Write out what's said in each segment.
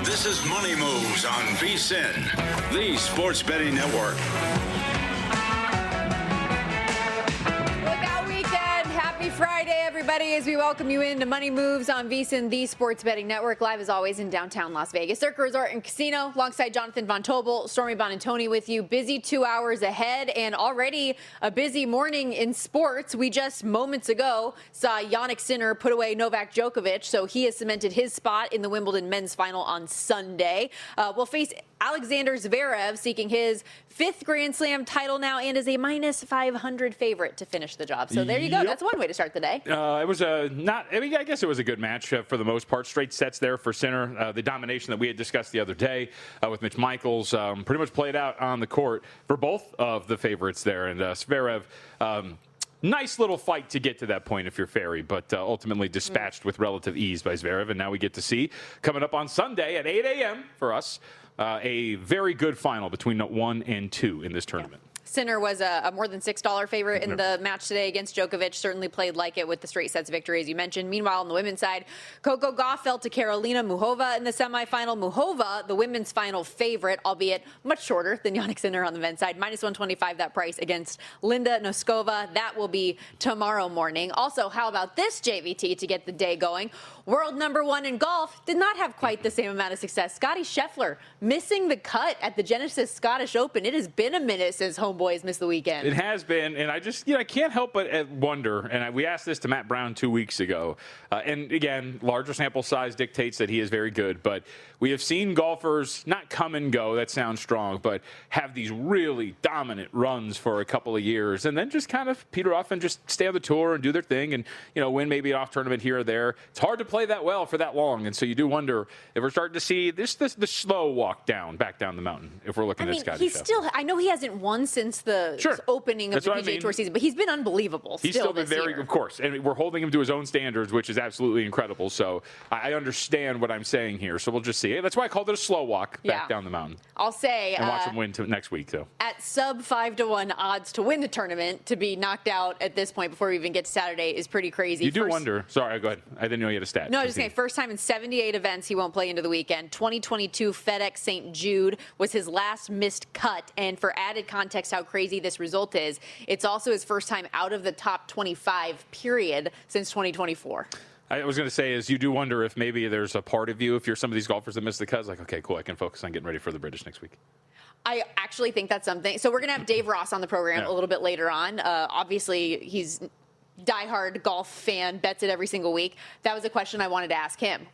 This is Money Moves on VSiN, the sports betting network. Friday, everybody, as we welcome you into Money Moves on VSiN, the sports betting network, live as always in downtown Las Vegas. Circa Resort and Casino, alongside Jonathan Von Tobel, Stormy Buonantony with you. Busy 2 hours ahead and already a busy morning in sports. We just moments ago saw Jannik Sinner put away Novak Djokovic, so he has cemented his spot in the Wimbledon men's final on Sunday. We'll face Alexander Zverev, seeking his 5th Grand Slam title now and is a minus 500 favorite to finish the job. So there you go. Yep. That's one way to start the day. It was I guess it was a good match for the most part. Straight sets there for Sinner. The domination that we had discussed the other day with Mitch Michaels pretty much played out on the court for both of the favorites there. And Zverev, nice little fight to get to that point if you're Ferry, but ultimately dispatched with relative ease by Zverev. And now we get to see, coming up on Sunday at 8 a.m. for us, a very good final between 1 and 2 in this tournament. Sinner was a more than $6 favorite in the match today against Djokovic. Certainly played like it with the straight sets victory, as you mentioned. Meanwhile, on the women's side, Coco Gauff fell to Karolina Muchova in the semifinal. Muchova, the women's final favorite, albeit much shorter than Jannik Sinner on the men's side. Minus 125 that price against Linda Noskova. That will be tomorrow morning. Also, how about this, JVT, to get the day going? World number 1 in golf did not have quite the same amount of success. Scottie Scheffler missing the cut at the Genesis Scottish Open. It has been a minute since homeboys missed the weekend. It has been, and I just, I can't help but wonder, and we asked this to Matt Brown 2 weeks ago, and again, larger sample size dictates that he is very good, but we have seen golfers not come and go, that sounds strong, but have these really dominant runs for a couple of years, and then just kind of peter off and just stay on the tour and do their thing, and, win maybe an off tournament here or there. It's hard to play that well for that long, and so you do wonder if we're starting to see the slow walk back down the mountain, if we're looking at Scottie Scheffler. I know he hasn't won since the opening of the PGA Tour season, but he's been unbelievable. He's still been very, of course, and we're holding him to his own standards, which is absolutely incredible. So I understand what I'm saying here. So we'll just see. That's why I called it a slow walk back down the mountain. I'll say, and watch him win next week, though. At sub 5-1 odds to win the tournament, to be knocked out at this point before we even get to Saturday is pretty crazy. You do wonder. Sorry, go ahead. I didn't know you had a stat. No, I was just saying, first time in 78 events he won't play into the weekend. 2022 FedEx St. Jude was his last missed cut, and for added context how crazy this result is, it's also his first time out of the top 25 period since 2024. I was going to say is you do wonder if maybe there's a part of you, if you're some of these golfers that miss the cuts, like, okay, cool, I can focus on getting ready for the British next week. I actually think that's something. So we're going to have Dave Ross on the program a little bit later on. Obviously, he's diehard golf fan, bets it every single week. That was a question I wanted to ask him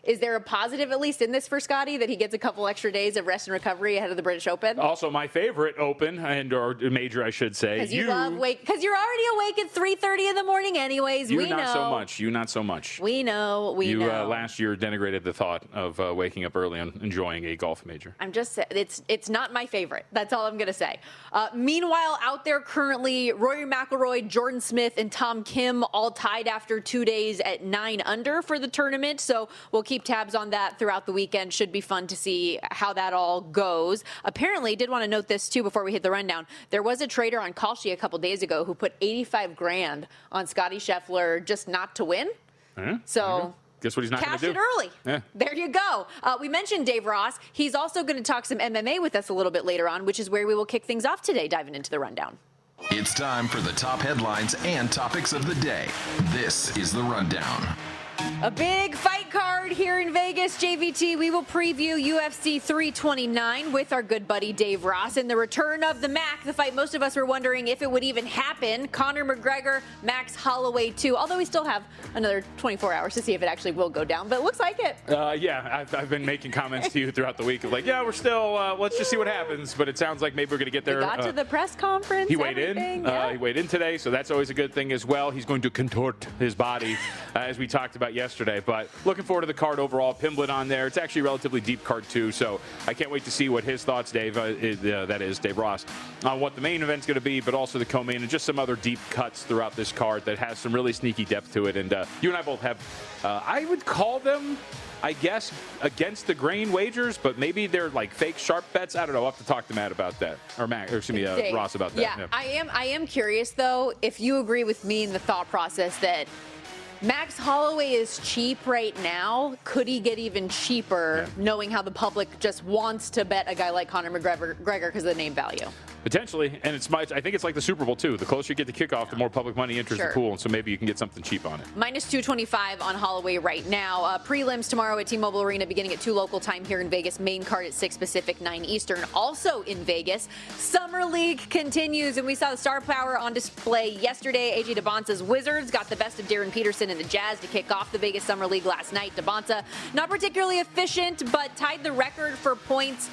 is there a positive, at least in this for Scottie, that he gets a couple extra days of rest and recovery ahead of the British Open? Also my favorite Open, or major, I should say. Because you're already awake at 3:30 in the morning anyways. You not so much. We know. You last year denigrated the thought of waking up early and enjoying a golf major. I'm just saying, it's not my favorite. That's all I'm going to say. Meanwhile, out there currently, Rory McIlroy, Jordan Smith, and Tom Kim all tied after 2 days at 9 under for the tournament. So we'll keep tabs on that throughout the weekend. Should be fun to see how that all goes. Apparently, did want to note this too before we hit the rundown. There was a trader on Kalshi a couple days ago who put $85,000 on Scottie Scheffler just not to win. So guess what he's not going to do? Cash it early. Yeah. There you go. We mentioned Dave Ross. He's also going to talk some MMA with us a little bit later on, which is where we will kick things off today, diving into the rundown. It's time for the top headlines and topics of the day. This is the Rundown. A big fight card here in Vegas, JVT. We will preview UFC 329 with our good buddy Dave Ross and the return of the Mac, the fight most of us were wondering if it would even happen. Conor McGregor, Max Holloway 2, although we still have another 24 hours to see if it actually will go down, but it looks like it. I've been making comments to you throughout the week of like, we're still, let's just see what happens, but it sounds like maybe we're going to get there. We got to the press conference. He weighed in. He weighed in today, so that's always a good thing as well. He's going to contort his body, as we talked about yesterday, but looking forward to the card overall. Pimblett on there. It's actually a relatively deep card too, so I can't wait to see what his thoughts, Dave, that is Dave Ross, on what the main event's going to be, but also the co-main and just some other deep cuts throughout this card that has some really sneaky depth to it. And you and I both have, I would call them, I guess, against the grain wagers, but maybe they're like fake sharp bets. I don't know. I'll have to talk to Matt about that, or Ross about that. Yeah, I am curious though if you agree with me in the thought process that Max Holloway is cheap right now. Could he get even cheaper, knowing how the public just wants to bet a guy like Conor McGregor because of the name value? Potentially, and I think it's like the Super Bowl too. The closer you get to kickoff, the more public money enters the pool, and so maybe you can get something cheap on it. Minus 225 on Holloway right now. Prelims tomorrow at T-Mobile Arena, beginning at 2 local time here in Vegas. Main card at 6 Pacific, 9 Eastern. Also in Vegas, Summer League continues, and we saw the star power on display yesterday. AJ Debonsa's Wizards got the best of Darren Peterson and the Jazz to kick off the Vegas Summer League last night. Debonsa, not particularly efficient, but tied the record for points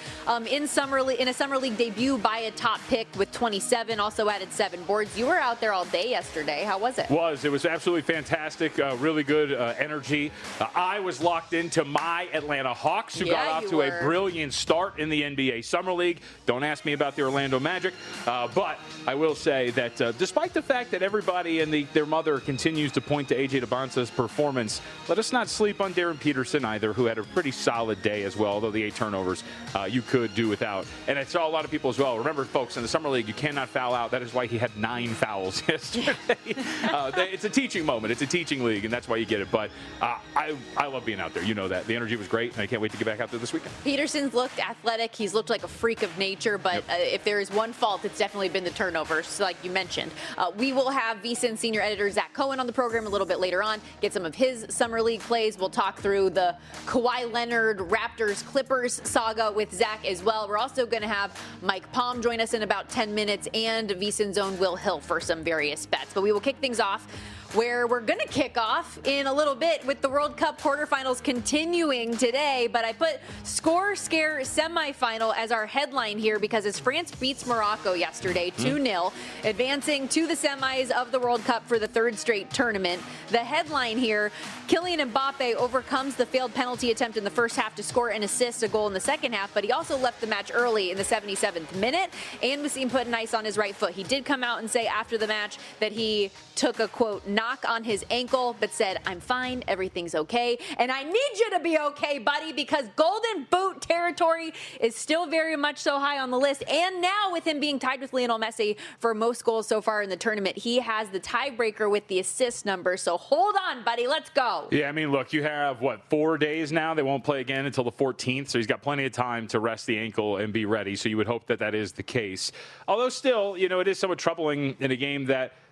in a Summer League debut by a top pick with 27. Also added 7 boards. You were out there all day yesterday. How was it? It was absolutely fantastic. Really good energy. I was locked into my Atlanta Hawks, who got off to a brilliant start in the NBA Summer League. Don't ask me about the Orlando Magic, but I will say that despite the fact that everybody and their mother continues to point to AJ Debonsa's performance, let us not sleep on Darren Peterson either, who had a pretty solid day as well, although the 8 turnovers you could do without. And I saw a lot of people as well. Remember, folks, in the Summer League, you cannot foul out. That is why he had 9 fouls yesterday. It's a teaching moment. It's a teaching league, and that's why you get it. But I love being out there. You know that. The energy was great, and I can't wait to get back out there this weekend. Peterson's looked athletic. He's looked like a freak of nature, but if there is one fault, it's definitely been the turnovers, like you mentioned. We will have VSiN senior editor Zach Cohen on the program a little bit later on, get some of his Summer League plays. We'll talk through the Kawhi Leonard, Raptors, Clippers saga with Zach as well. We're also going to have Mike Palm join us in about 10 minutes and VSiN's own Will Hill for some various bets. But we will kick things off where we're going to kick off in a little bit with the World Cup quarterfinals continuing today. But I put Score Scare semifinal as our headline here because as France beats Morocco yesterday 2-0, advancing to the semis of the World Cup for the 3rd straight tournament. The headline here, Kylian Mbappe overcomes the failed penalty attempt in the first half to score and assist a goal in the second half, but he also left the match early in the 77th minute and was seen putting ice on his right foot. He did come out and say after the match that he took a, quote, knock on his ankle, but said, I'm fine, everything's okay. And I need you to be okay, buddy, because Golden Boot territory is still very much so high on the list. And now with him being tied with Lionel Messi for most goals so far in the tournament, he has the tiebreaker with the assist number. So hold on, buddy, let's go. Yeah, I mean, look, you have, 4 days now? They won't play again until the 14th, so he's got plenty of time to rest the ankle and be ready. So you would hope that that is the case. Although still, it is somewhat troubling in a game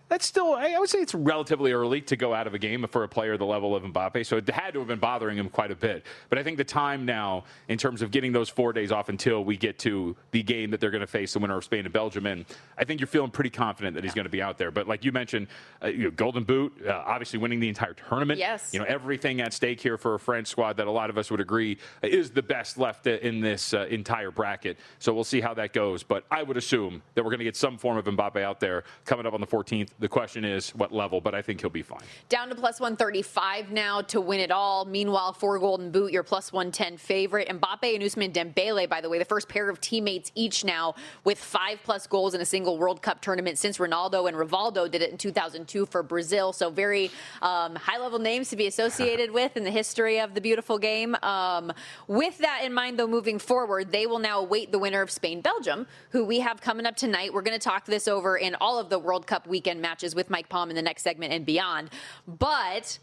that's still, I would say it's relatively early to go out of a game for a player the level of Mbappe, so it had to have been bothering him quite a bit. But I think the time now, in terms of getting those 4 days off until we get to the game that they're going to face, the winner of Spain and Belgium, and I think you're feeling pretty confident that he's going to be out there. But like you mentioned, Golden Boot, obviously winning the entire tournament. Yes. Everything at stake here for a French squad that a lot of us would agree is the best left in this entire bracket. So we'll see how that goes. But I would assume that we're going to get some form of Mbappe out there coming up on the 14th. The question is what level, but I think he'll be fine. Down to plus 135 now to win it all. Meanwhile, for Golden Boot, your plus 110 favorite. Mbappe and Ousmane Dembele, by the way, the first pair of teammates each now with 5+ goals in a single World Cup tournament since Ronaldo and Rivaldo did it in 2002 for Brazil. So very high-level names to be associated with in the history of the beautiful game. With that in mind, though, moving forward, they will now await the winner of Spain-Belgium, who we have coming up tonight. We're going to talk this over in all of the World Cup weekend matches with Mike Palm in the next segment and beyond. But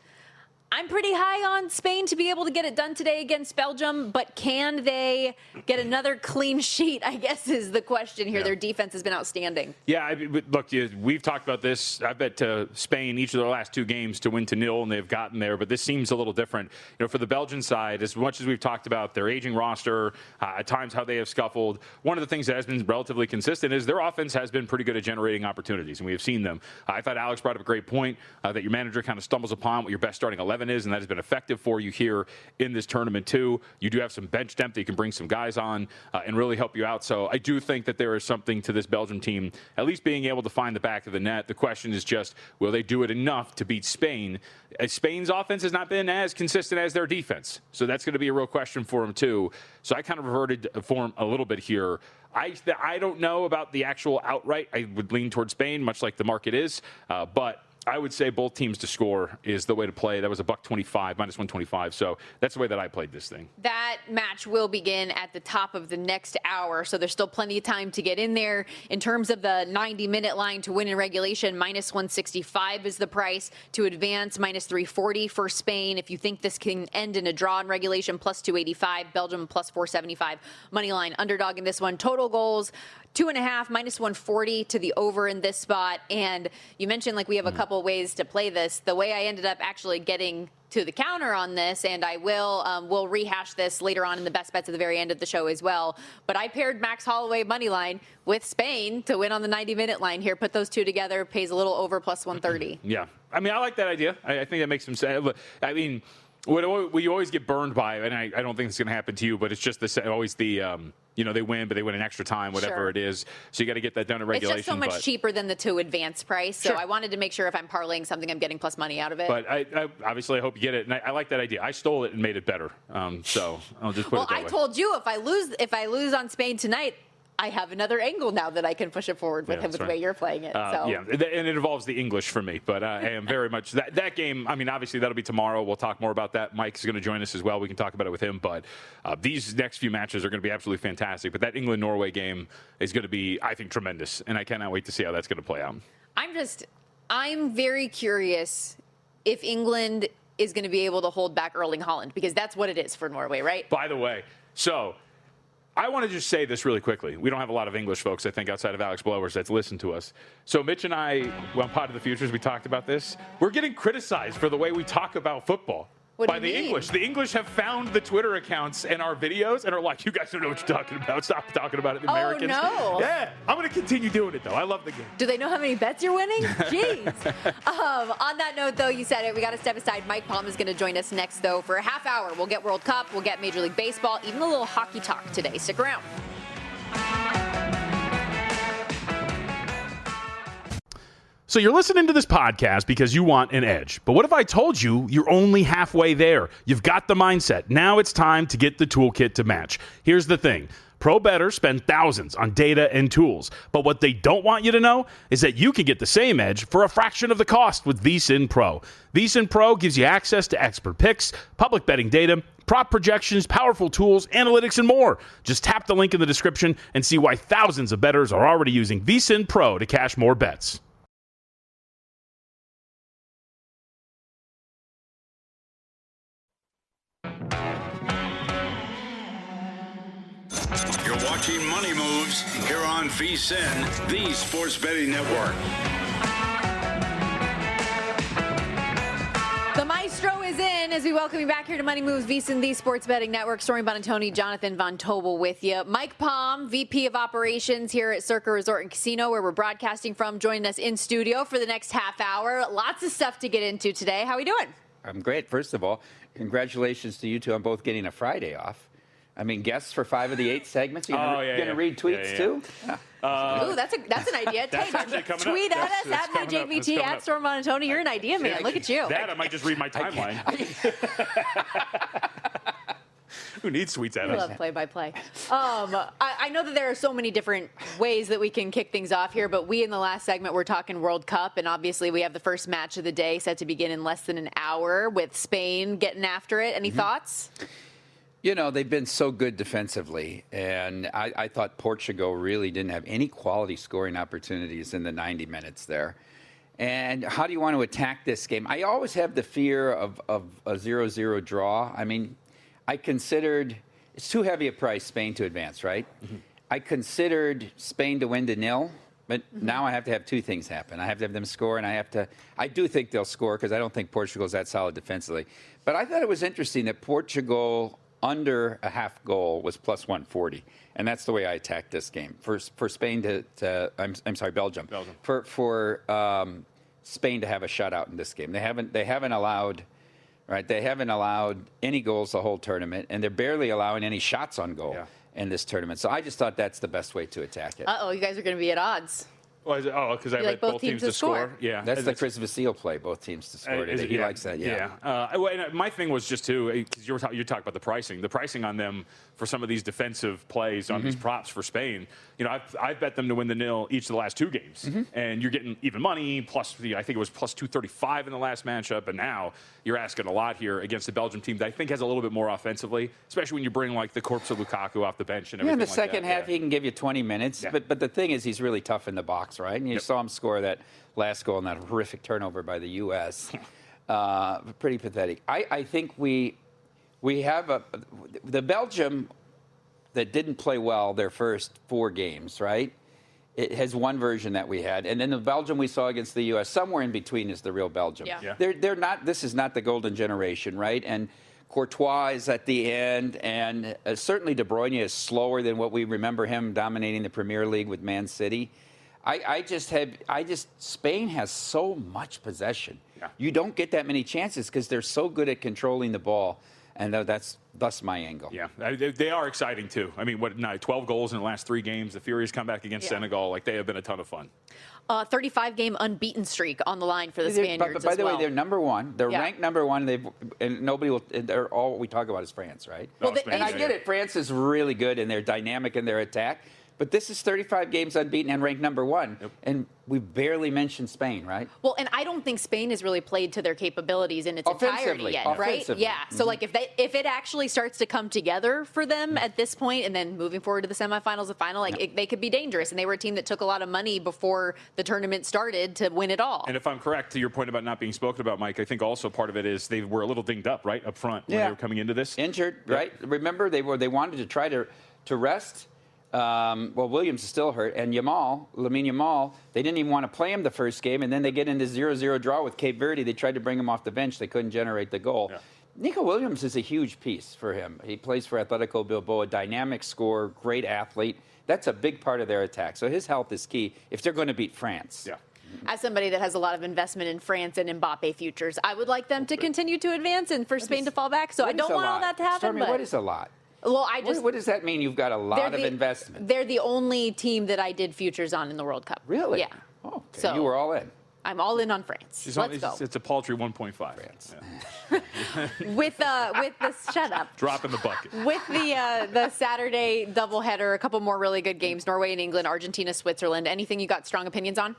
I'm pretty high on Spain to be able to get it done today against Belgium, but can they get another clean sheet, I guess, is the question here. Yeah. Their defense has been outstanding. Yeah, look, we've talked about this. I bet Spain, each of their last 2 games to win to 0, and they've gotten there, but this seems a little different. For the Belgian side, as much as we've talked about their aging roster, at times how they have scuffled, one of the things that has been relatively consistent is their offense has been pretty good at generating opportunities, and we have seen them. I thought Alex brought up a great point that your manager kind of stumbles upon what your best starting 11 is, and that has been effective for you here in this tournament too. You do have some bench depth that you can bring some guys on and really help you out. So I do think that there is something to this Belgium team, at least being able to find the back of the net. The question is just, will they do it enough to beat Spain? Spain's offense has not been as consistent as their defense. So that's going to be a real question for them too. So I kind of reverted for them a little bit here. I don't know about the actual outright. I would lean towards Spain, much like the market is. But I would say both teams to score is the way to play. That was a $1.25, minus 125. So that's the way that I played this thing. That match will begin at the top of the next hour, so there's still plenty of time to get in there. In terms of the 90-minute line to win in regulation, minus 165 is the price. To advance, minus 340 for Spain. If you think this can end in a draw in regulation, plus 285. Belgium, plus 475. Money line underdog in this one. Total goals, 2.5, minus 140 to the over in this spot. And you mentioned like we have a couple ways to play this. The way I ended up actually getting to the counter on this, and I will rehash this later on in the best bets at the very end of the show as well. But I paired Max Holloway money line with Spain to win on the 90-minute line here. Put those two together, pays a little over, plus 130. Yeah, I mean, I like that idea. I think that makes some sense. I mean, what you always get burned by, and I don't think it's going to happen to you, but it's just always the they win, but they win in extra time, whatever it is. So you got to get that done in regulation. It's just so much cheaper than the to advance price. So Sure. I wanted to make sure if I'm parlaying something, I'm getting plus money out of it. But I obviously I hope you get it, and I like that idea. I stole it and made it better. So I'll just put it that way. I told you if I lose on Spain tonight, I have another angle now that I can push it forward with the way you're playing it. Yeah, and it involves the English for me, but I am very much that game. I mean, obviously that'll be tomorrow. We'll talk more about that. Mike's going to join us as well. We can talk about it with him. But these next few matches are going to be absolutely fantastic. But that England-Norway game is going to be, I think, tremendous, and I cannot wait to see how that's going to play out. I'm very curious if England is going to be able to hold back Erling Haaland, because that's what it is for Norway, right? By the way, so I want to just say this really quickly. We don't have a lot of English folks, I think, outside of Alex Blowers that's listened to us. So Mitch and I, on Pod of the Futures, we talked about this. We're getting criticized for the way we talk about football. What by do you the mean? English. The English have found the Twitter accounts and our videos and are like, you guys don't know what you're talking about. Stop talking about it, the Americans. Oh, no. Yeah, I'm going to continue doing it, though. I love the game. Do they know how many bets you're winning? Jeez. On that note, though, you said it. We got to step aside. Mike Palm is going to join us next, though, for a half hour. We'll get World Cup. We'll get Major League Baseball, even a little hockey talk today. Stick around. So you're listening to this podcast because you want an edge. But what if I told you you're only halfway there? You've got the mindset. Now it's time to get the toolkit to match. Here's the thing. Pro bettors spend thousands on data and tools. But what they don't want you to know is that you can get the same edge for a fraction of the cost with VSiN Pro. VSiN Pro gives you access to expert picks, public betting data, prop projections, powerful tools, analytics, and more. Just tap the link in the description and see why thousands of bettors are already using VSiN Pro to cash more bets. You're watching Money Moves here on VSiN, the Sports Betting Network. The maestro is in as we welcome you back here to Money Moves, VSiN, the Sports Betting Network. Stormy Buonantony, Jonathan Von Tobel with you. Mike Palm, VP of Operations here at Circa Resort and Casino, where we're broadcasting from, joining us in studio for the next half hour. Lots of stuff to get into today. How are we doing? I'm great. First of all, congratulations to you two on both getting a Friday off. I mean, guests for 5 of the 8 segments. You're going to read tweets too? Yeah. Ooh, that's an idea. That's actually coming tweet up. at us at MyJVT at Storm Buonantony. You're an idea man. Look at you. That I might just read my timeline. Who needs tweets at I us? love play-by-play. I know that there are so many different ways that we can kick things off here, but in the last segment, we're talking World Cup, and obviously we have the first match of the day set to begin in less than an hour with Spain getting after it. Any thoughts? You know, they've been so good defensively, and I thought Portugal really didn't have any quality scoring opportunities in the 90 minutes there. And how do you want to attack this game? I always have the fear of a 0-0 draw. I mean, I considered it's too heavy a price, Spain to advance, right? Mm-hmm. I considered Spain to win to 0, but now I have to have 2 things happen. I have to have them score, and I do think they'll score because I don't think Portugal's that solid defensively. But I thought it was interesting that Portugal under a half goal was plus 140, and that's the way I attacked this game. For Spain Belgium. For Spain to have a shutout in this game. They haven't allowed any goals the whole tournament, and they're barely allowing any shots on goal in this tournament. So I just thought that's the best way to attack it. You guys are going to be at odds. Oh, because I You bet both teams to score. Yeah, That's the Chris Vasile play, both teams to score today. He likes that, yeah. And my thing was just, too, because you talk about the pricing. The pricing on them for some of these defensive plays on these props for Spain, I've bet them to win the nil each of the last 2 games. And you're getting even money, plus, I think it was plus 235 in the last matchup. And now you're asking a lot here against the Belgium team that I think has a little bit more offensively, especially when you bring, like, the corpse of Lukaku off the bench and everything in the second half, he can give you 20 minutes. Yeah. But the thing is, he's really tough in the box, right? And you saw him score that last goal in that horrific turnover by the U.S. Pretty pathetic. I think we have the Belgium that didn't play well their first 4 games, right? It has one version that we had, and then the Belgium we saw against the U.S. somewhere in between is the real Belgium. Yeah. They're not. This is not the golden generation, right? And Courtois is at the end, and certainly De Bruyne is slower than what we remember him dominating the Premier League with Man City. Spain has so much possession. Yeah. You don't get that many chances because they're so good at controlling the ball, and that's my angle. Yeah, they are exciting, too. I mean, 12 goals in the last 3 games. The Furies come back against Senegal. Like, they have been a ton of fun. 35-game unbeaten streak on the line for the Spaniards But by the way, they're number 1. They're ranked number 1. And nobody will. They're all we talk about is France, right? Well, and I get it. France is really good, and they're dynamic in their attack. But this is 35 games unbeaten and ranked number 1. Yep. And we barely mentioned Spain, right? Well, and I don't think Spain has really played to their capabilities in its entirety yet, right? Yeah. So, like, if it actually starts to come together for them at this point, and then moving forward to the semifinals and final, they could be dangerous. And they were a team that took a lot of money before the tournament started to win it all. And if I'm correct, to your point about not being spoken about, Mike, I think also part of it is they were a little dinged up, right, up front when they were coming into this. Injured, right? Remember, they wanted to try to rest. Williams is still hurt, and Lamine Yamal, they didn't even want to play him the first game, and then they get into 0-0 draw with Cape Verde. They tried to bring him off the bench. They couldn't generate the goal. Yeah. Nico Williams is a huge piece for him. He plays for Atletico Bilbao, a dynamic scorer, great athlete. That's a big part of their attack. So his health is key if they're going to beat France. Yeah. As somebody that has a lot of investment in France and Mbappe futures, I would like them to continue to advance and for Spain to fall back. So I don't want all that to happen. Stormy, what is a lot? Well, what does that mean? You've got a lot of investment. They're the only team that I did futures on in the World Cup. Really? Yeah. Oh, okay. So you were all in. I'm all in on France. Let's go. It's a paltry 1.5. France. Yeah. With this, shut up. Drop in the bucket. With the Saturday doubleheader, a couple more really good games: Norway and England, Argentina, Switzerland. Anything you got strong opinions on?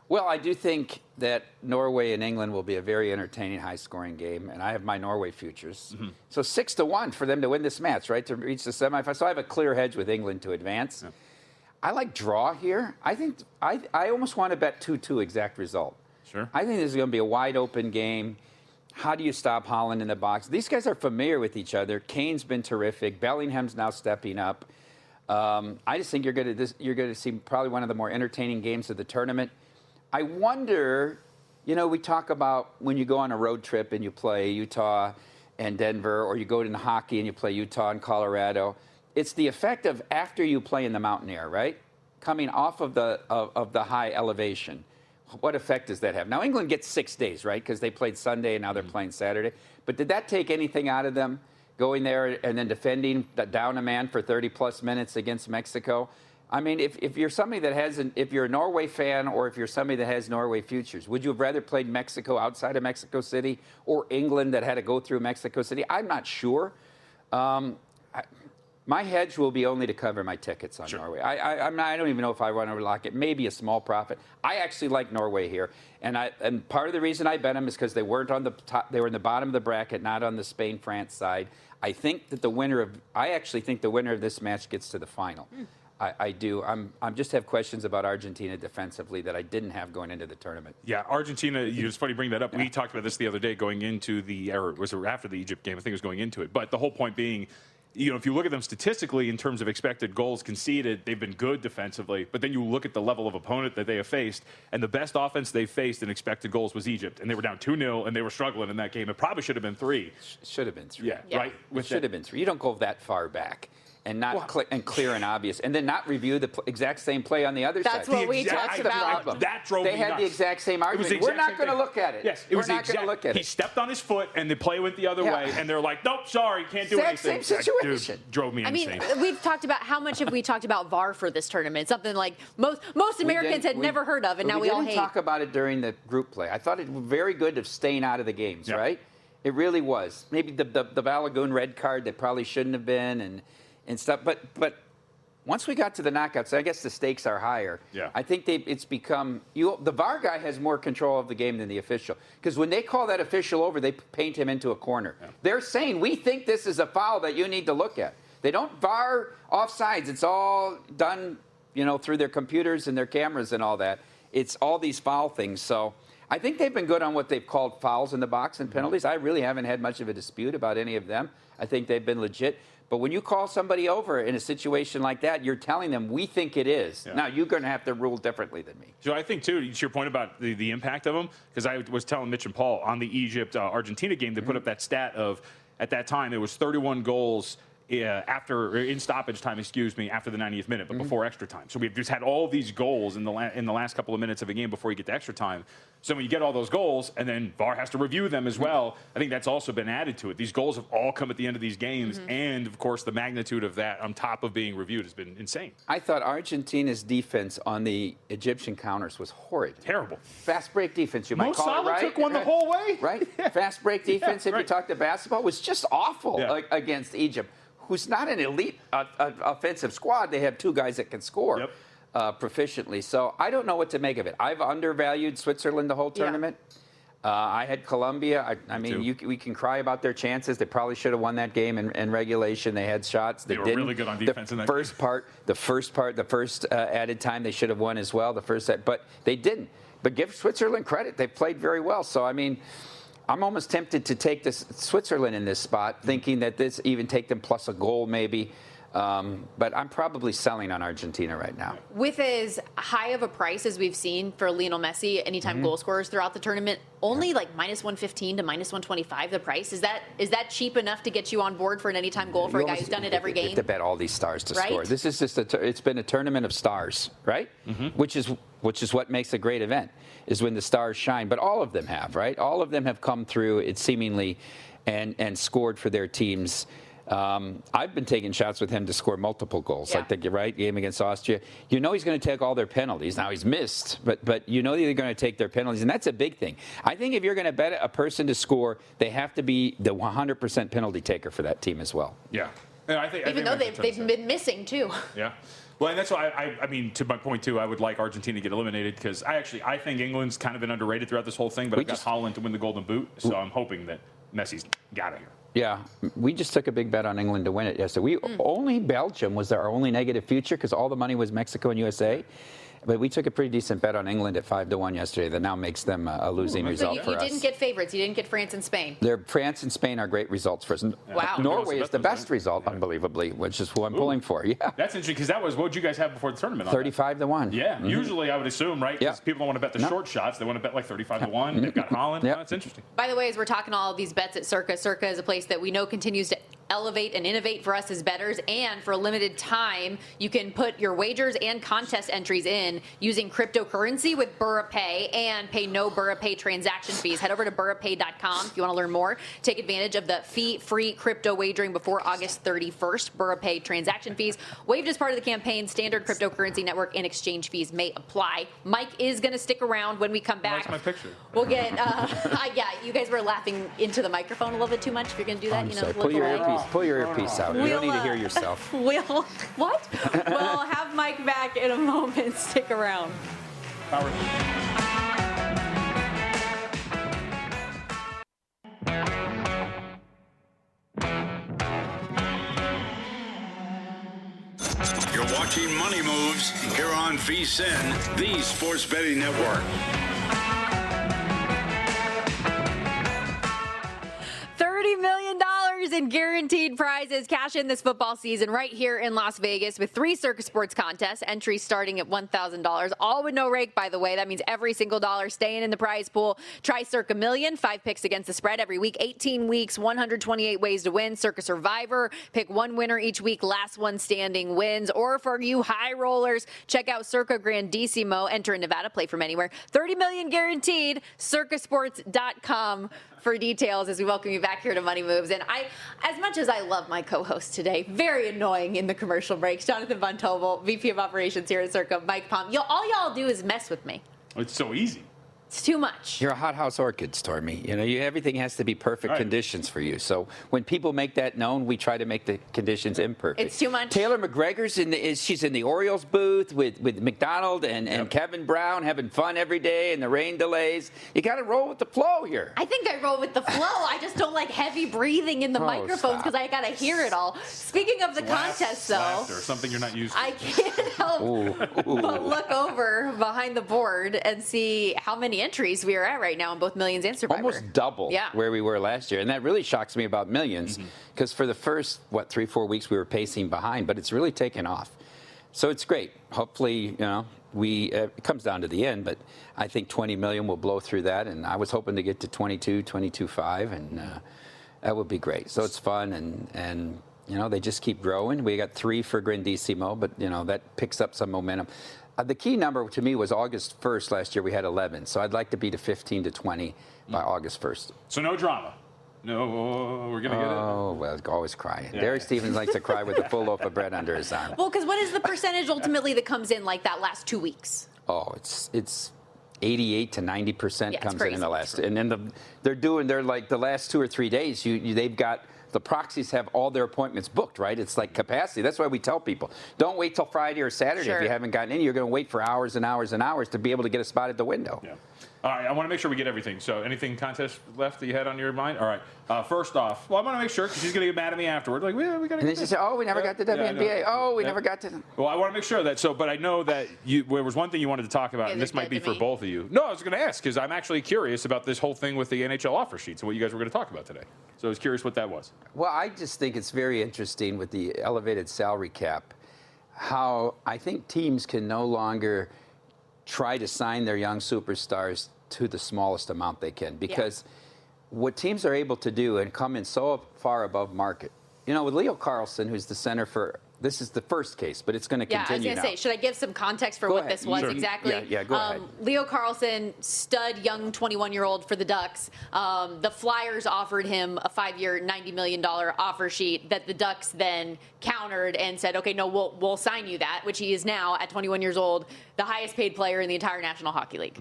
Well, I do think that Norway and England will be a very entertaining, high-scoring game, and I have my Norway futures. Mm-hmm. So 6-1 for them to win this match, right, to reach the semifinals. So I have a clear hedge with England to advance. Yeah. I like draw here. I think I almost want to bet 2-2 exact result. Sure. I think this is going to be a wide-open game. How do you stop Holland in the box? These guys are familiar with each other. Kane's been terrific. Bellingham's now stepping up. I just think you're going to see probably one of the more entertaining games of the tournament. I wonder, we talk about when you go on a road trip and you play Utah and Denver, or you go into hockey and you play Utah and Colorado. It's the effect of after you play in the mountain air, right? Coming off of the high elevation. What effect does that have? Now, England gets 6 days, right? Because they played Sunday and now they're playing Saturday. But did that take anything out of them, going there and then defending down a man for 30-plus minutes against Mexico? I mean, if you're somebody that if you're a Norway fan or if you're somebody that has Norway futures, would you have rather played Mexico outside of Mexico City or England that had to go through Mexico City? I'm not sure. My hedge will be only to cover my tickets on Norway. I don't even know if I want to lock it. Maybe a small profit. I actually like Norway here, and part of the reason I bet them is because they weren't on the top. They were in the bottom of the bracket, not on the Spain-France side. I actually think the winner of this match gets to the final. I do. I just have questions about Argentina defensively that I didn't have going into the tournament. Yeah, Argentina, it's funny you bring that up. Yeah. We talked about this the other day going into was it after the Egypt game? I think it was going into it. But the whole point being, if you look at them statistically in terms of expected goals conceded, they've been good defensively. But then you look at the level of opponent that they have faced, and the best offense they faced in expected goals was Egypt. And they were down 2-0, and they were struggling in that game. It probably should have been 3. Should have been 3. Yeah. Right? It should have been 3. You don't go that far back. and not clear and obvious, and then not review the exact same play on the other That's side. what we talked about. That drove They me had nuts. the exact same argument. We're not going to look at it. Yes, we're not going to look at it. He stepped on his foot, and the play went the other way, and they're like, nope, sorry, can't do anything. Same situation. Dude, drove me insane. I mean, we've talked about how much have we talked about VAR for this tournament? Something like most Americans had never heard of, and now we all hate. We didn't talk about it during the group play. I thought it was very good of staying out of the games, right? It really was. Maybe the Balogun red card that probably shouldn't have been and stuff. But once we got to the knockouts, I guess the stakes are higher. Yeah. I think it's become the VAR guy has more control of the game than the official. Because when they call that official over, they paint him into a corner. Yeah. They're saying, we think this is a foul that you need to look at. They don't VAR offsides. It's all done, through their computers and their cameras and all that. It's all these foul things. So I think they've been good on what they've called fouls in the box and penalties. I really haven't had much of a dispute about any of them. I think they've been legit. But when you call somebody over in a situation like that, you're telling them, we think it is. Yeah. Now, you're going to have to rule differently than me. So I think, too, to your point about the impact of them, because I was telling Mitch and Paul on the Egypt-Argentina game, they put up that stat of, at that time, there was 31 goals in stoppage time, after the 90th minute, but before extra time. So we've just had all these goals in the last couple of minutes of a game before you get to extra time. So when you get all those goals, and then VAR has to review them as well, I think that's also been added to it. These goals have all come at the end of these games, and, of course, the magnitude of that on top of being reviewed has been insane. I thought Argentina's defense on the Egyptian counters was horrid. Terrible. Fast break defense, you might call it, right? took one the whole way. Right? Fast break defense, if you talk to basketball, was just awful against Egypt, who's not an elite offensive squad. They have two guys that can score proficiently. So I don't know what to make of it. I've undervalued Switzerland the whole tournament. I had Colombia. I mean, we can cry about their chances. They probably should have won that game in regulation. They had shots. They were really good on defense in that game. The first added time, they should have won as well. But they didn't. But give Switzerland credit. They played very well. So, I mean, I'm almost tempted to take Switzerland in this spot, thinking that this even take them plus a goal maybe. But I'm probably selling on Argentina right now. With as high of a price as we've seen for Lionel Messi, anytime goal scorers throughout the tournament, only like minus 115 to minus 125 the price. Is that cheap enough to get you on board for an anytime goal for a guy who's done it every game? You have to bet all these stars to score. This is just it's been a tournament of stars, right? Which is what makes a great event, is when the stars shine. But all of them have, right? All of them have come through, it seemingly, and scored for their teams. I've been taking shots with him to score multiple goals, like the game against Austria. You know he's going to take all their penalties. Now he's missed, but you know they're going to take their penalties, and that's a big thing. I think if you're going to bet a person to score, they have to be the 100% penalty taker for that team as well. Yeah. And Even though they've been missing too. Yeah. Well, and that's why I mean, to my point too, I would like Argentina to get eliminated because I think England's kind of been underrated throughout this whole thing, but I've got Holland to win the Golden Boot, so I'm hoping that Messi's got it here. Yeah, we just took a big bet on England to win it yesterday. Only Belgium was our only negative future because all the money was Mexico and USA. But we took a pretty decent bet on England at 5-1 yesterday. That now makes them a losing result for us. You didn't get favorites. You didn't get France and Spain. France and Spain are great results for us. Wow. Norway is the best result, unbelievably, which is who I'm pulling for. Yeah. That's interesting because what did you guys have before the tournament? 35-1. Yeah. Usually I would assume, right? Because people don't want to bet the short shots. They want to bet like 35-1. They've got Holland. That's interesting. By the way, as we're talking all of these bets at Circa is a place that we know continues to elevate and innovate for us as bettors, and for a limited time you can put your wagers and contest entries in using cryptocurrency with BurraPay and pay no BurraPay transaction fees. Head over to burrapay.com if you want to learn more. Take advantage of the fee-free crypto wagering before August 31st. BurraPay transaction fees waived as part of the campaign. Standard cryptocurrency network and exchange fees may apply. Mike is going to stick around when we come back. That's my picture. We'll get you guys were laughing into the microphone a little bit too much. If you're going to do that, Pull your earpiece out. You don't need to hear yourself. We'll have Mike back in a moment. Stick around. Power. You're watching Money Moves here on VSiN, the Sports Betting Network. $30 million in guaranteed prizes prizes. Cash in this football season right here in Las Vegas with 3 Circa Sports contests. Entries starting at $1,000. All with no rake, by the way. That means every single dollar staying in the prize pool. Try Circa Million. 5 picks against the spread every week. 18 weeks, 128 ways to win. Circa Survivor. Pick one winner each week. Last one standing wins. Or for you high rollers, check out Circa Grandissimo. Enter in Nevada. Play from anywhere. $30 million guaranteed. Circasports.com for details as we welcome you back here to Money Moves. And as much as I love my co-host today, very annoying in the commercial breaks, Jonathan Von Tobel, VP of Operations here at Circa, Mike Palm. All y'all do is mess with me. It's so easy. It's too much. You're a hothouse orchid, Stormy. Everything has to be perfect Right. conditions for you. So when people make that known, we try to make the conditions imperfect. It's too much. Taylor McGregor's she's in the Orioles booth with McDonald and Kevin Brown having fun every day and the rain delays. You got to roll with the flow here. I think I roll with the flow. I just don't like heavy breathing in the microphones because I got to hear it all. Speaking of the contest, though. Laughter, something you're not used to. I can't help but look over behind the board and see how many entries we are at right now in both Millions and Survivor. Almost double where we were last year. And that really shocks me about Millions because for the first, 3-4 weeks we were pacing behind, but it's really taken off. So it's great. Hopefully, it comes down to the end, but I think 20 million will blow through that. And I was hoping to get to 22.5, and that would be great. So it's fun, and they just keep growing. We got 3 for Grandissimo, but, that picks up some momentum. The key number to me was August 1st last year. We had 11. So I'd like to be to 15 to 20 by August 1st. So no drama. No, we're going to get it. Oh, well, always crying. Yeah. Derek Stevens likes to cry with a full loaf of bread under his arm. Well, because what is the percentage ultimately that comes in like that last 2 weeks? Oh, it's 88 to 90% comes in the last. And then they're like the last 2 or 3 days, they've got. The proxies have all their appointments booked, right? It's like capacity. That's why we tell people, don't wait till Friday or Saturday if you haven't gotten in. You're going to wait for hours and hours and hours to be able to get a spot at the window. Yeah. All right, I want to make sure we get everything. So anything contest left that you had on your mind? All right. First off, I want to make sure because she's going to get mad at me afterward. Like, we got to get And then she said, we never got to WNBA. We never got to. Well, I want to make sure that. But I know that there was one thing you wanted to talk about, and this might be for both of you. No, I was going to ask because I'm actually curious about this whole thing with the NHL offer sheets and what you guys were going to talk about today. So I was curious what that was. Well, I just think it's very interesting with the elevated salary cap, how I think teams can no longer try to sign their young superstars to the smallest amount they can because what teams are able to do and come in so far above market. With Leo Carlson, who's the center for this is the first case, but it's going to continue now. I was going to say, should I give some context for what this was exactly? Yeah, go ahead. Leo Carlson, stud young 21-year-old for the Ducks. The Flyers offered him a 5-year, $90 million offer sheet that the Ducks then countered and said, okay, no, we'll sign you that, which he is now at 21 years old, the highest paid player in the entire National Hockey League.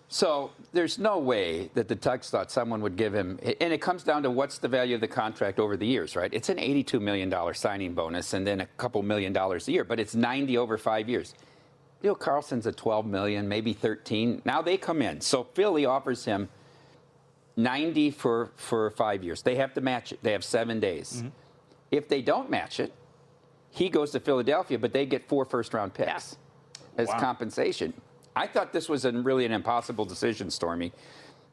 So there's no way that the Ducks thought someone would give him, and it comes down to what's the value of the contract over the years, right? It's an $82 million signing bonus and then a couple $1 million a year, but it's 90 over 5 years. Leo Carlson's at 12 million, maybe 13. Now they come in. So Philly offers him 90 for 5 years. They have to match it. They have 7 days. If they don't match it, he goes to Philadelphia, but they get 4 first-round picks as compensation. I thought this was really an impossible decision, Stormy.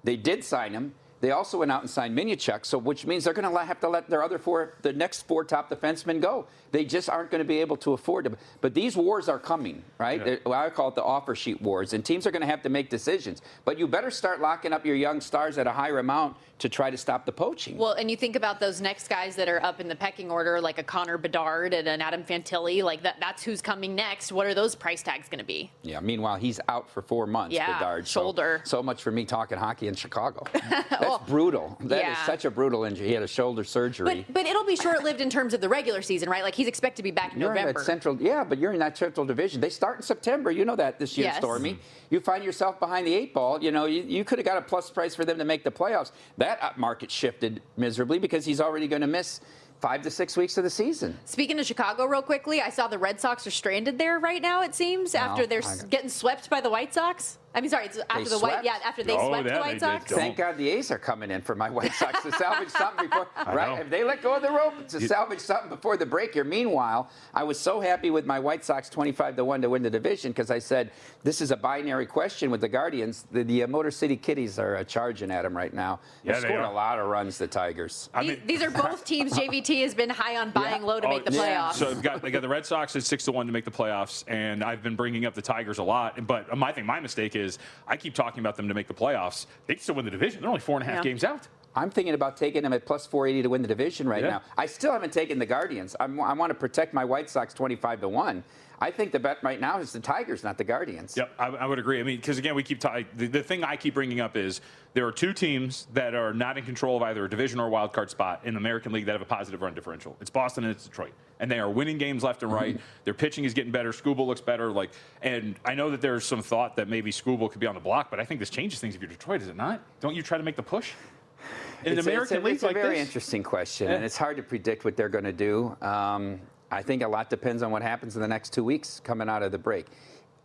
They did sign him. They also went out and signed Minichuk, which means they're going to have to let their the next 4 top defensemen go. They just aren't going to be able to afford to. But these wars are coming, right? Yeah. I call it the offer sheet wars, and teams are going to have to make decisions. But you better start locking up your young stars at a higher amount to try to stop the poaching. Well, and you think about those next guys that are up in the pecking order, like a Connor Bedard and an Adam Fantilli, like that's who's coming next. What are those price tags going to be? Yeah, meanwhile, he's out for 4 months, Bedard. Shoulder. So much for me talking hockey in Chicago. That's brutal. That is such a brutal injury. He had a shoulder surgery. But it'll be short-lived in terms of the regular season, right? Like he's expected to be back in November. But you're in that central division. They start in September. You know that this year, Stormy. You find yourself behind the 8 ball. You could have got a plus price for them to make the playoffs. That market shifted miserably because he's already going to miss 5 to 6 weeks of the season. Speaking of Chicago real quickly, I saw the Red Sox are stranded there right now, it seems, after they're getting swept by the White Sox. I mean, sorry, it's after They swept? after they Oh, swept yeah, the White they Sox. did. Thank God the A's are coming in for my White Sox to salvage something before, right? know. If they let go of the rope to salvage something before the break here. Meanwhile, I was so happy with my White Sox 25-1 to win the division because I said this is a binary question with the Guardians. The Motor City Kitties are charging at them right now. They're Yeah, they scoring are. a lot of runs, the Tigers. These are both teams JVT has been high on buying low to make the playoffs. So they got the Red Sox at 6-1 to make the playoffs, and I've been bringing up the Tigers a lot. But my mistake is I keep talking about them to make the playoffs. They can still win the division. They're only 4.5 games out. I'm thinking about taking them at plus 480 to win the division right now. I still haven't taken the Guardians. I want to protect my White Sox 25-1. I think the bet right now is the Tigers, not the Guardians. Yep, I would agree. I mean, because again, we keep the thing I keep bringing up is there are two teams that are not in control of either a division or a wild card spot in the American League that have a positive run differential. It's Boston and it's Detroit, and they are winning games left and right. Their pitching is getting better. Skubal looks better. And I know that there's some thought that maybe Skubal could be on the block, but I think this changes things if you're Detroit, is it not? Don't you try to make the push? In the American League it's a like very this? interesting question, and it's hard to predict what they're going to do. I think a lot depends on what happens in the next 2 weeks coming out of the break.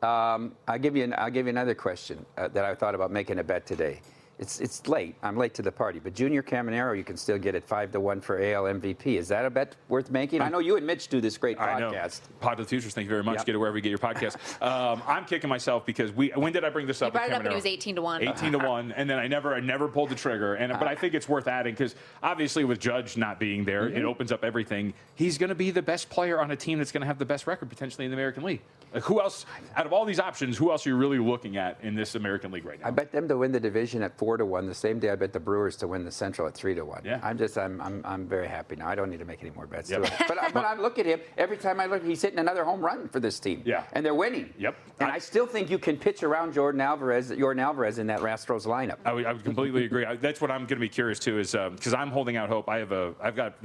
I'll give you another question that I thought about making a bet today. It's late. I'm late to the party, but Junior Caminero you can still get at 5-1 for AL MVP. Is that a bet worth making? I know you and Mitch do this great I know. podcast. Pod to the Futures, thank you very much. Yep. Get it wherever you get your podcast. I'm kicking myself because when did I bring this up? You brought it up with when it was Caminero? 18-1. 18-1, and then I never pulled the trigger. But I think it's worth adding because obviously with Judge not being there, it opens up everything. He's going to be the best player on a team that's going to have the best record potentially in the American League. Who else, out of all these options, who else are you really looking at in this American League right now? I bet them to win the division at 4-1. The same day I bet the Brewers to win the Central at 3-1. Yeah. I'm very happy now. I don't need to make any more bets. Yep. But I look at him every time I look. He's hitting another home run for this team. Yeah. And they're winning. Yep. And I still think you can pitch around Jordan Alvarez in that Astros lineup. I would completely agree. That's what I'm going to be curious to is because I'm holding out hope. I've got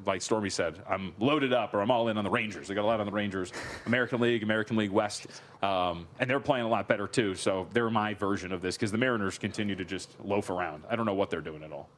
like Stormy said, I'm loaded up or I'm all in on the Rangers. I got a lot on the Rangers, American League West, and they're playing a lot better too. So they're my version of this because the Mariners continue to just loaf around. I don't know what they're doing at all.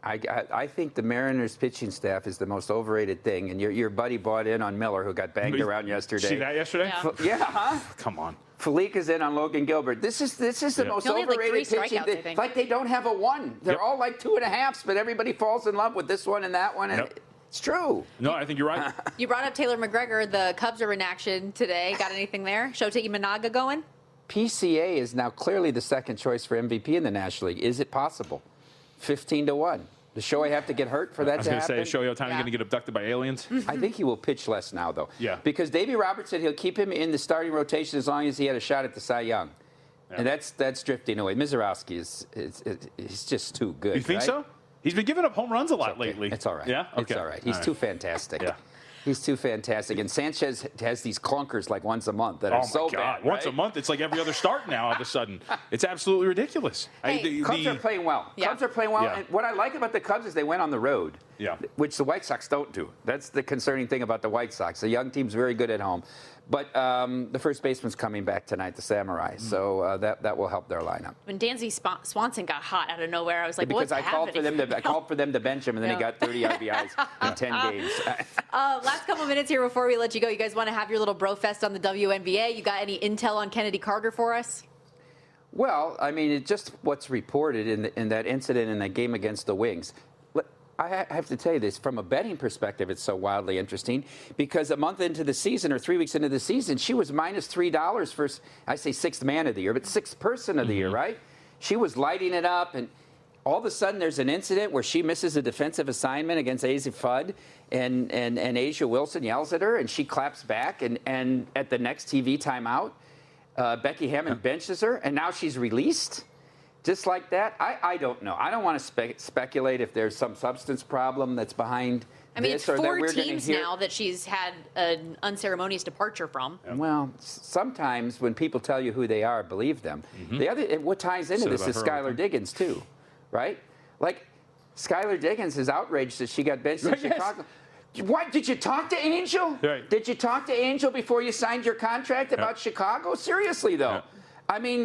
I think the Mariners pitching staff is the most overrated thing, and your buddy bought in on Miller, who got banged around yesterday. See that yesterday? Yeah. Yeah, huh? Come on. Felica's in on Logan Gilbert. This is the most He only had, like, overrated 3 pitching. strikeouts, I think. Like they don't have a one. They're all like 2.5s, but everybody falls in love with this one and that one. And it's true. No, I think you're right. You brought up Taylor McGregor. The Cubs are in action today. Got anything there? Shota Imanaga going? PCA is now clearly the second choice for MVP in the National League. Is it possible? 15-1. Does Shohei have to get hurt for that I was to going to happen? say, Shohei Ohtani going to get abducted by aliens? I think he will pitch less now, though. Yeah. Because Davey Roberts said he'll keep him in the starting rotation as long as he had a shot at the Cy Young. Yeah. And that's drifting away. Mizorowski he's just too good. You think so? He's been giving up home runs a lot lately. It's all right. Yeah? Okay. It's all right. He's too fantastic. Yeah. He's too fantastic. And Sanchez has these clunkers like once a month that are so bad. Once a right? month, it's like every other start now all of a sudden. It's absolutely ridiculous. Cubs are playing well. Yeah. Cubs are playing well. Yeah. And what I like about the Cubs is they went on the road, which the White Sox don't do. That's the concerning thing about the White Sox. The young team's very good at home. But the first baseman's coming back tonight, the Samurai. So that will help their lineup. When Dansby Swanson got hot out of nowhere, I was like, because what's happening? I called for them to bench him, and then he got 30 RBIs in 10 games. Last couple minutes here before we let you go. You guys want to have your little bro fest on the WNBA? You got any intel on Kennedy Carter for us? Well, I mean, it's just what's reported in that incident in that game against the Wings. I have to tell you this, from a betting perspective, it's so wildly interesting because a month into the season or 3 weeks into the season, she was minus $3 for, I say sixth man of the year, but sixth person of the year, right? She was lighting it up, and all of a sudden there's an incident where she misses a defensive assignment against Asa Fudd, and Asia Wilson yells at her, and she claps back, and at the next TV timeout, Becky Hammond benches her, and now she's released. Just like that, I don't know. I don't want to speculate if there's some substance problem that's behind I mean, this it's or that 4 we're going to teams hear. now that she's had an unceremonious departure from. Well, sometimes when people tell you who they are, believe them. The other, what ties into this is Skylar Diggins too, right? Like, Skylar Diggins is outraged that she got benched in Chicago. What, did you talk to Angel? Right. Did you talk to Angel before you signed your contract about Chicago? Seriously, though. I mean,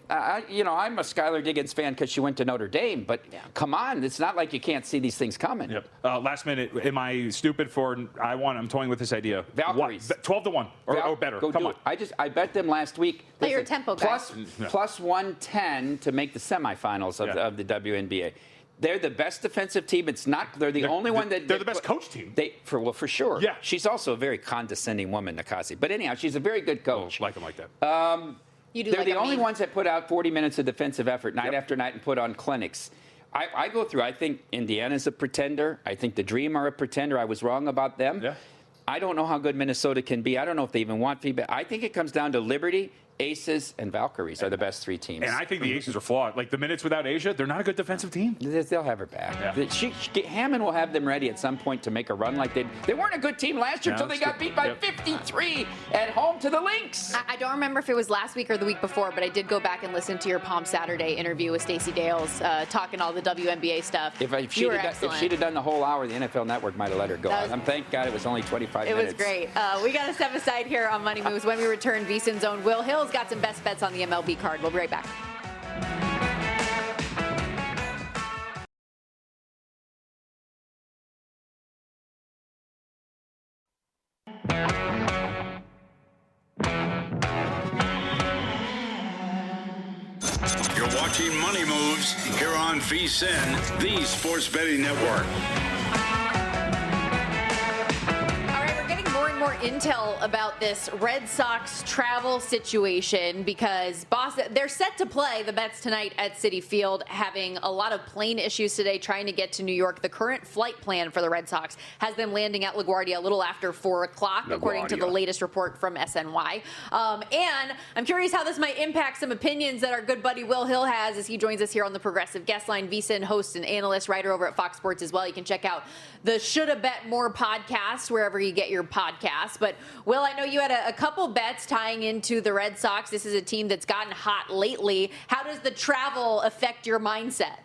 I'm a Skylar Diggins fan because she went to Notre Dame, but come on, it's not like you can't see these things coming. Yep. Last minute, am I stupid for? I'm toying with this idea. Valkyries. 12-1 or better. Go Come do on. it. I bet them last week. Play your tempo, guys. Plus 110 to make the semifinals of the WNBA. They're the best defensive team. They're the only one that they're the best coach team. For sure. Yeah. She's also a very condescending woman, Nakasi. But anyhow, she's a very good coach. Like them like that. They're the only ones that put out 40 minutes of defensive effort night after night and put on clinics. I go through. I think Indiana's a pretender. I think the Dream are a pretender. I was wrong about them. Yeah. I don't know how good Minnesota can be. I don't know if they even want feedback. I think it comes down to Liberty, Aces, and Valkyries are the best three teams. And I think the Aces are flawed. Like the minutes without Asia, they're not a good defensive team. They'll have her back. Yeah. Hammond will have them ready at some point to make a run like they weren't a good team last year until they got beat by 53 at home to the Lynx. I don't remember if it was last week or the week before, but I did go back and listen to your Palm Saturday interview with Stacey Dales talking all the WNBA stuff. If she'd have done the whole hour, the NFL Network might have let her go. Thank God it was only 25 minutes. It was great. We got to step aside here on Money Moves. When we return, VSiN's own Will Hill's got some best bets on the MLB card. We'll be right back. You're watching Money Moves here on VSiN, the Sports Betting Network. More intel about this Red Sox travel situation because Boston, they're set to play the Mets tonight at Citi Field, having a lot of plane issues today trying to get to New York. The current flight plan for the Red Sox has them landing at LaGuardia a little after 4 o'clock, according to the latest report from SNY. And I'm curious how this might impact some opinions that our good buddy Will Hill has as he joins us here on the Progressive Guest Line. VSiN host and analyst, writer over at Fox Sports as well. You can check out the Shoulda Bet More podcast wherever you get your podcasts. But Will, I know you had a couple bets tying into the Red Sox. This is a team that's gotten hot lately. How does the travel affect your mindset?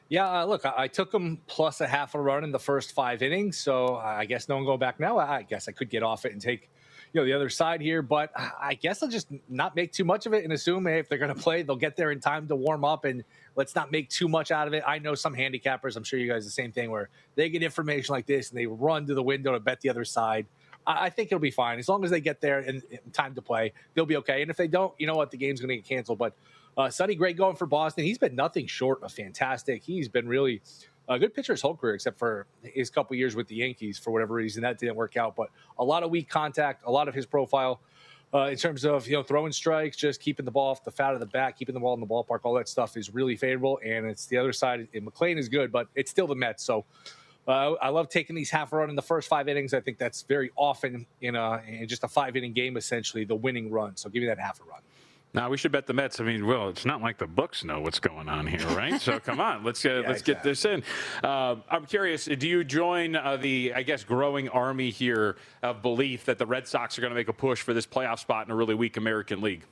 Yeah, look, I took them plus a half a run in the first 5 innings, so I guess no one going back now. I guess I could get off it and take the other side here, but I guess I'll just not make too much of it and assume, hey, if they're going to play, they'll get there in time to warm up, and let's not make too much out of it. I know some handicappers, I'm sure you guys the same thing, where they get information like this and they run to the window to bet the other side. I think it'll be fine. As long as they get there in time to play, they'll be okay. And if they don't, you know what, the game's going to get canceled. But Sonny Gray going for Boston, he's been nothing short of fantastic. He's been really a good pitcher his whole career, except for his couple years with the Yankees. For whatever reason, that didn't work out. But a lot of weak contact, a lot of his profile in terms of throwing strikes, just keeping the ball off the fat of the bat, keeping the ball in the ballpark, all that stuff is really favorable. And it's the other side. And McClain is good, but it's still the Mets. So I love taking these half a run in the first 5 innings. I think that's very often in just a 5-inning game, essentially the winning run. So give me that half a run. Now, we should bet the Mets. I mean, Will, it's not like the books know what's going on here, right? So come on, let's get this in. I'm curious, do you join the, I guess, growing army here of belief that the Red Sox are going to make a push for this playoff spot in a really weak American League?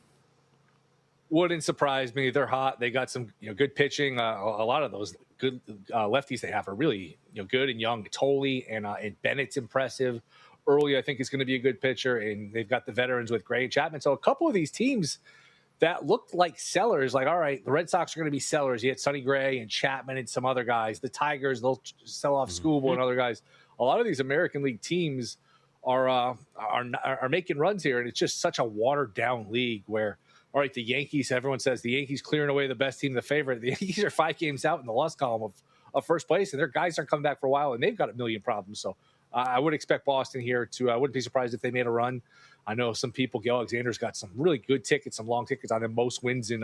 Wouldn't surprise me. They're hot. They got some good pitching. A lot of those good lefties they have are really good and young. Tolley and Bennett's impressive. Early, I think, is going to be a good pitcher, and they've got the veterans with Gray and Chapman. So a couple of these teams that looked like sellers, like, all right, the Red Sox are going to be sellers. You had Sonny Gray and Chapman and some other guys. The Tigers, they'll sell off Schoolboy and other guys. A lot of these American League teams are making runs here, and it's just such a watered-down league where, all right, the Yankees, everyone says the Yankees clearing away the best team, the favorite. The Yankees are 5 games out in the loss column of first place, and their guys aren't coming back for a while, and they've got a million problems. So I would expect Boston here to – I wouldn't be surprised if they made a run. I know some people, Gil Alexander's got some really good tickets, some long tickets on them, most wins in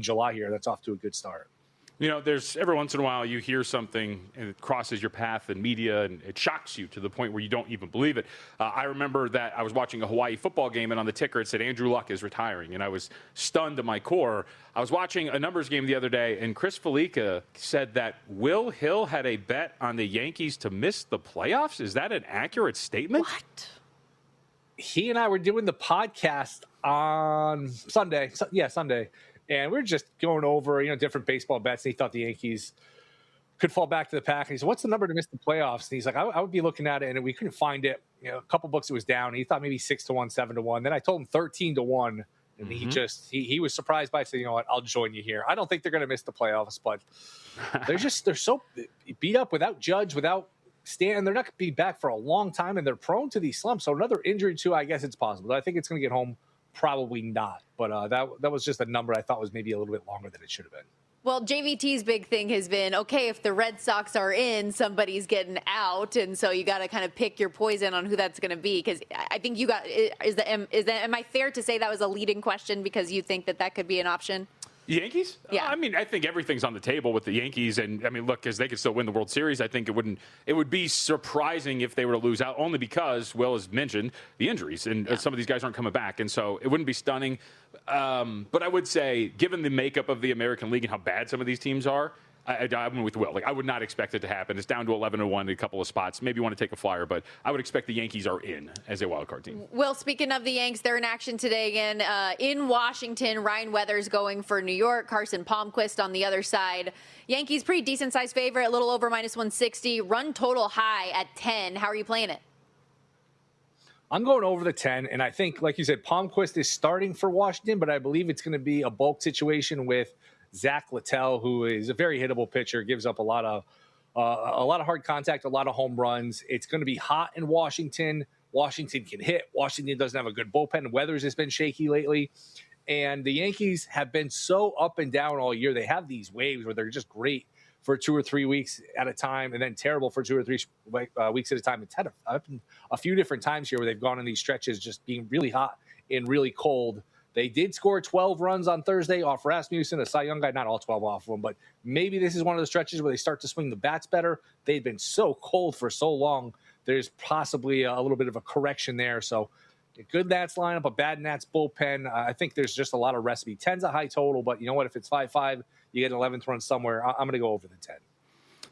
July here. That's off to a good start. There's every once in a while you hear something and it crosses your path in media and it shocks you to the point where you don't even believe it. I remember that I was watching a Hawaii football game and on the ticker it said Andrew Luck is retiring, and I was stunned to my core. I was watching a numbers game the other day, and Chris Felica said that Will Hill had a bet on the Yankees to miss the playoffs. Is that an accurate statement? What? He and I were doing the podcast on Sunday. Sunday. And we were just going over, different baseball bets. And he thought the Yankees could fall back to the pack. And he said, what's the number to miss the playoffs? And he's like, I would be looking at it, and we couldn't find it. A couple books it was down. He thought maybe 6-1, 7-1. Then I told him 13-1 And he was surprised by saying, you know what, I'll join you here. I don't think they're going to miss the playoffs, but they're so beat up without Judge, without Stan. They're not going to be back for a long time, and they're prone to these slumps. So another injury too, I guess it's possible. But I think it's going to get home. Probably not. But that was just a number I thought was maybe a little bit longer than it should have been. Well, JVT's big thing has been, okay, if the Red Sox are in, somebody's getting out. And so you got to kind of pick your poison on who that's going to be. Because I think you got, am I fair to say that was a leading question because you think that could be an option? Yankees? Yeah. I mean, I think everything's on the table with the Yankees. And, I mean, look, because they could still win the World Series, I think it would be surprising if they were to lose out, only because, Will has mentioned, the injuries. And some of these guys aren't coming back. And so it wouldn't be stunning. But I would say, given the makeup of the American League and how bad some of these teams are, I'm with Will. Like, I would not expect it to happen. It's down to 11-1 in a couple of spots. Maybe you want to take a flyer, but I would expect the Yankees are in as a wild card team. Will, speaking of the Yanks, they're in action today again in Washington. Ryan Weathers going for New York. Carson Palmquist on the other side. Yankees pretty decent size favorite, a little over -160. Run total high at 10. How are you playing it? I'm going over the 10, and I think, like you said, Palmquist is starting for Washington, but I believe it's going to be a bulk situation with Zach Littell, who is a very hittable pitcher, gives up a lot of hard contact, a lot of home runs. It's going to be hot in Washington. Washington can hit. Washington doesn't have a good bullpen. Weathers has been shaky lately. And the Yankees have been so up and down all year. They have these waves where they're just great for 2 or 3 weeks at a time and then terrible for 2 or 3 weeks at a time. It's had a few different times here where they've gone in these stretches just being really hot and really cold. They did score 12 runs on Thursday off Rasmussen, a Cy Young guy, not all 12 off of him, but maybe this is one of the stretches where they start to swing the bats better. They've been so cold for so long. There's possibly a little bit of a correction there. So a good Nats lineup, a bad Nats bullpen. I think there's just a lot of recipe. 10's a high total, but you know what? If it's 5-5, you get an 11th run somewhere. I'm going to go over the 10.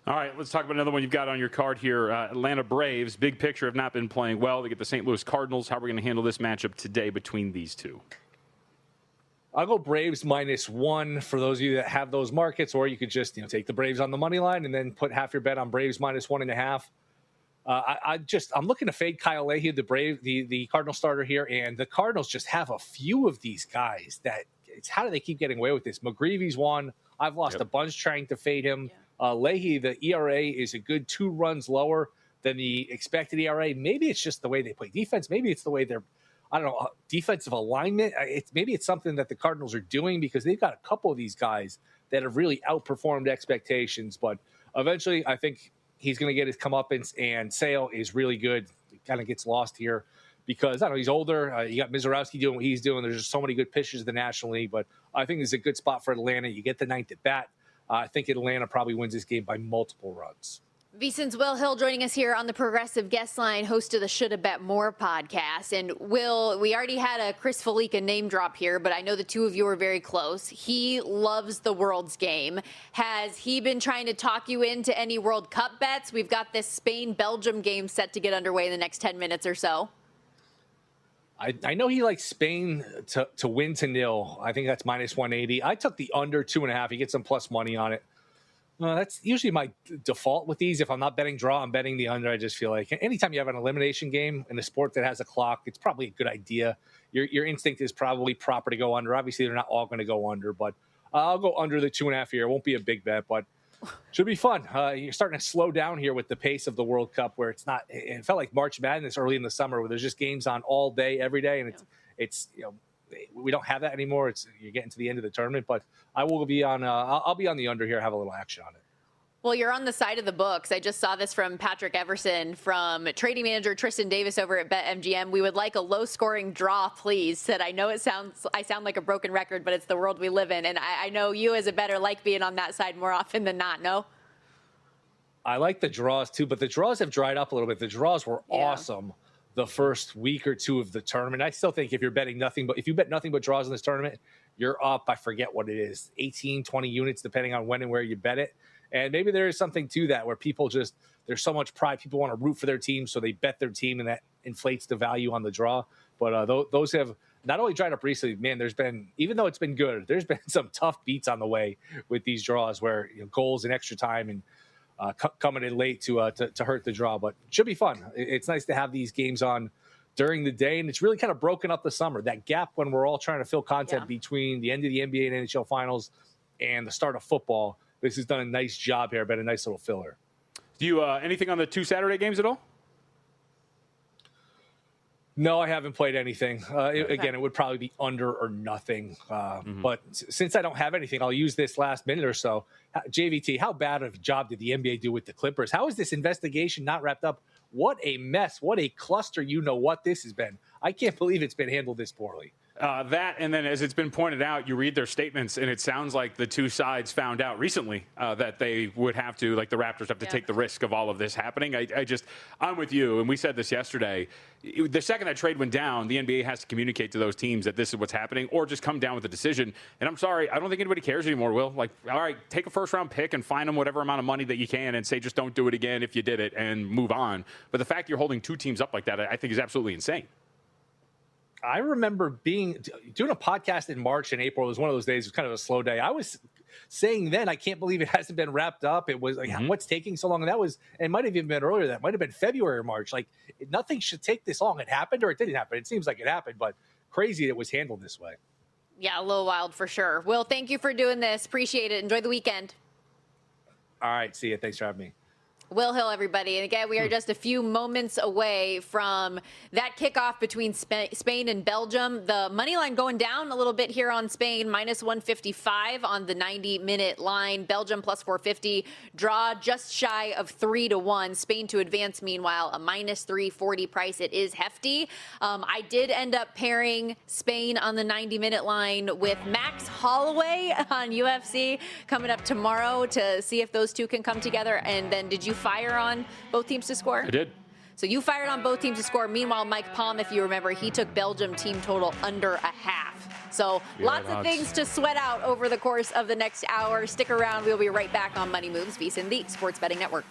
All right, let's talk about another one you've got on your card here. Atlanta Braves, big picture, have not been playing well. They get the St. Louis Cardinals. How are we going to handle this matchup today between these two? I'll go Braves -1 for those of you that have those markets, or you could just take the Braves on the money line and then put half your bet on Braves -1.5. I'm looking to fade Kyle Leahy, the Cardinal starter here, and the Cardinals just have a few of these guys that how do they keep getting away with this? McGreevy's one. I've lost a bunch trying to fade him. Leahy, the ERA is a good 2 runs lower than the expected ERA. Maybe it's just the way they play defense. Maybe it's the way they're defensive alignment. Maybe it's something that the Cardinals are doing because they've got a couple of these guys that have really outperformed expectations. But eventually, I think he's going to get his comeuppance, and Sale is really good. He kind of gets lost here because, he's older. You got Mizorowski doing what he's doing. There's just so many good pitchers in the National League. But I think it's a good spot for Atlanta. You get the 9th at bat. I think Atlanta probably wins this game by multiple runs. VSiN's Will Hill joining us here on the Progressive Guest Line, host of the Shoulda Bet More podcast. And Will, we already had a Chris Felica name drop here, but I know the two of you are very close. He loves the World's game. Has he been trying to talk you into any World Cup bets? We've got this Spain-Belgium game set to get underway in the next 10 minutes or so. I know he likes Spain to win to nil. I think that's -180. I took the under 2.5. He gets some plus money on it. That's usually my default with these. If I'm not betting draw, I'm betting the under. I just feel like anytime you have an elimination game in a sport that has a clock, it's probably a good idea. Your instinct is probably proper to go under. Obviously, they're not all going to go under, but I'll go under the 2.5 here. It won't be a big bet, but should be fun. You're starting to slow down here with the pace of the World Cup, where it's not. It felt like March Madness early in the summer, where there's just games on all day, every day, and it's we don't have that anymore. You're getting to the end of the tournament, but I will be on. I'll be on the under here. Have a little action on it. Well, you're on the side of the books. I just saw this from Patrick Everson from trading manager Tristan Davis over at BetMGM. We would like a low-scoring draw, please. Said, I know I sound like a broken record, but it's the world we live in, and I know you as a bettor like being on that side more often than not. No. I like the draws too, but the draws have dried up a little bit. The draws were awesome the first week or two of the tournament. I still think if you bet nothing but draws in this tournament, you're up. I forget what it is, 18, 20 units, depending on when and where you bet it. And maybe there is something to that where people there's so much pride. People want to root for their team, so they bet their team, and that inflates the value on the draw. But those have not only dried up recently, man, even though it's been good, there's been some tough beats on the way with these draws where goals and extra time and coming in late to hurt the draw. But it should be fun. It's nice to have these games on during the day, and it's really kind of broken up the summer. That gap when we're all trying to fill content between the end of the NBA and NHL finals and the start of football. This has done a nice job here, been a nice little filler. Do you anything on the 2 Saturday games at all? No, I haven't played anything. Again, it would probably be under or nothing. But since I don't have anything, I'll use this last minute or so. JVT, how bad of a job did the NBA do with the Clippers? How is this investigation not wrapped up? What a mess. What a cluster. You know what this has been. I can't believe it's been handled this poorly. That, and then as it's been pointed out, you read their statements, and it sounds like the two sides found out recently that they would have to, like the Raptors have to take the risk of all of this happening. I'm with you, and we said this yesterday. The second that trade went down, the NBA has to communicate to those teams that this is what's happening, or just come down with a decision. And I'm sorry, I don't think anybody cares anymore, Will. Like, all right, take a first-round pick and fine them whatever amount of money that you can and say just don't do it again if you did it and move on. But the fact you're holding two teams up like that, I think is absolutely insane. I remember doing a podcast in March and April. It was one of those days. It was kind of a slow day. I was saying then, I can't believe it hasn't been wrapped up. It was like, what's taking so long? And that was, it might have even been earlier. That might have been February or March. Like, nothing should take this long. It happened or it didn't happen. It seems like it happened, but crazy that it was handled this way. Yeah, a little wild for sure. Will, thank you for doing this. Appreciate it. Enjoy the weekend. All right. See you. Thanks for having me. Will Hill, everybody. And again, we are just a few moments away from that kickoff between Spain and Belgium. The money line going down a little bit here on Spain, minus 155 on the 90-minute line. Belgium plus 450. Draw just shy of 3-1. Spain to advance, meanwhile, a minus 340 price. It is hefty. I did end up pairing Spain on the 90-minute line with Max Holloway on UFC coming up tomorrow to see if those two can come together. And then did you fire on both teams to score? I did. So you fired on both teams to score. Meanwhile, Mike Palm, if you remember, he took Belgium team total under a half. So lots of things to sweat out over the course of the next hour. Stick around. We'll be right back on Money Moves, VSiN, the Sports Betting Network.